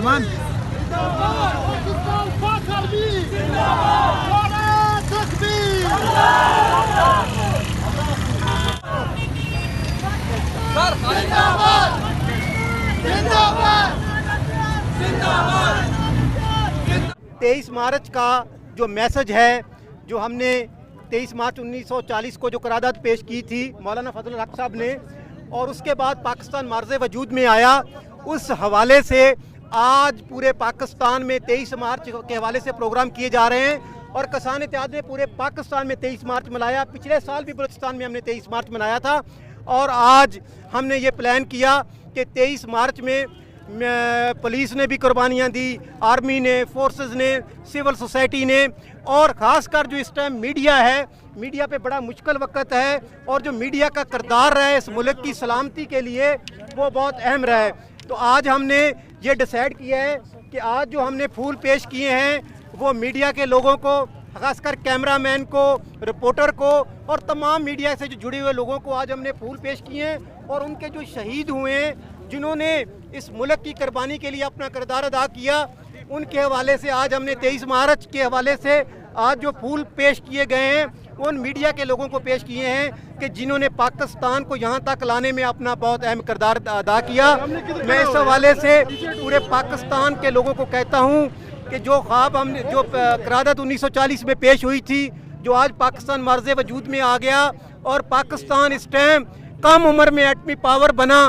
सलमान तेईस मार्च का जो मैसेज है, जो हमने 23 मार्च 1940 को जो करारदाद पेश की थी मौलाना फजल हक साहब ने, और उसके बाद पाकिस्तान मार्ज़े वजूद में आया, उस हवाले से आज पूरे पाकिस्तान में 23 मार्च के हवाले से प्रोग्राम किए जा रहे हैं। और किसान इत्तेहाद ने पूरे पाकिस्तान में 23 मार्च मनाया। पिछले साल भी बलूचिस्तान में हमने 23 मार्च मनाया था, और आज हमने ये प्लान किया कि 23 मार्च में पुलिस ने भी कुर्बानियाँ दी, आर्मी ने, फोर्सेस ने, सिविल सोसाइटी ने, और ख़ासकर जो इस टाइम मीडिया है, मीडिया पे बड़ा मुश्किल वक्त है, और जो मीडिया का किरदार रहा है इस मुल्क की सलामती के लिए वो बहुत अहम रहा है। तो आज हमने ये डिसाइड किया है कि आज जो हमने फूल पेश किए हैं वो मीडिया के लोगों को, खासकर कैमरामैन को, रिपोर्टर को, और तमाम मीडिया से जो जुड़े हुए लोगों को आज हमने फूल पेश किए हैं, और उनके जो शहीद हुए हैं, जिन्होंने इस मुल्क की कुर्बानी के लिए अपना किरदार अदा किया, उनके हवाले से आज हमने 23 मार्च के हवाले से आज जो फूल पेश किए गए हैं उन मीडिया के लोगों को पेश किए हैं कि जिन्होंने पाकिस्तान को यहाँ तक लाने में अपना बहुत अहम किरदार अदा किया। मैं इस हवाले से पूरे पाकिस्तान के लोगों को कहता हूँ कि जो ख्वाब हमने, जो करारदाद 1940 में पेश हुई थी, जो आज पाकिस्तान मार्ज़े वजूद में आ गया, और पाकिस्तान इस टाइम कम उम्र में एटमी पावर बना,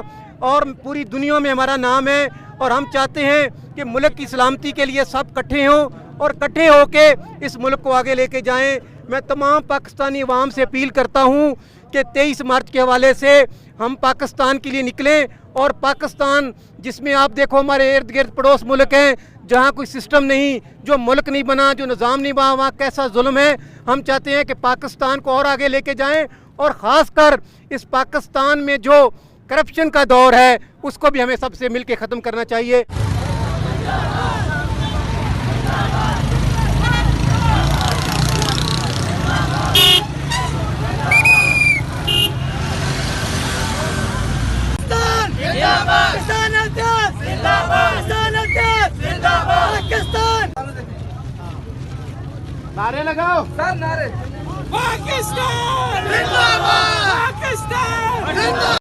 और पूरी दुनिया में हमारा नाम है, और हम चाहते हैं कि मुल्क की सलामती के लिए सब इकट्ठे हों और इकट्ठे होके इस मुल्क को आगे लेके जाएं। मैं तमाम पाकिस्तानी अवाम से अपील करता हूं कि 23 मार्च के हवाले से हम पाकिस्तान के लिए निकलें, और पाकिस्तान जिसमें आप देखो हमारे इर्द गिर्द पड़ोस मुल्क हैं जहाँ कोई सिस्टम नहीं, जो मुल्क नहीं बना, जो निज़ाम नहीं बना, वहाँ कैसा जुल्म है। हम चाहते हैं कि पाकिस्तान को और आगे लेके जाएँ, और ख़ासकर इस पाकिस्तान में जो करप्शन का दौर है उसको भी हमें सबसे मिलकर ख़त्म करना चाहिए। नारे लगाओ सर, नारे। पाकिस्तान जिंदाबाद, पाकिस्तान जिंदाबाद।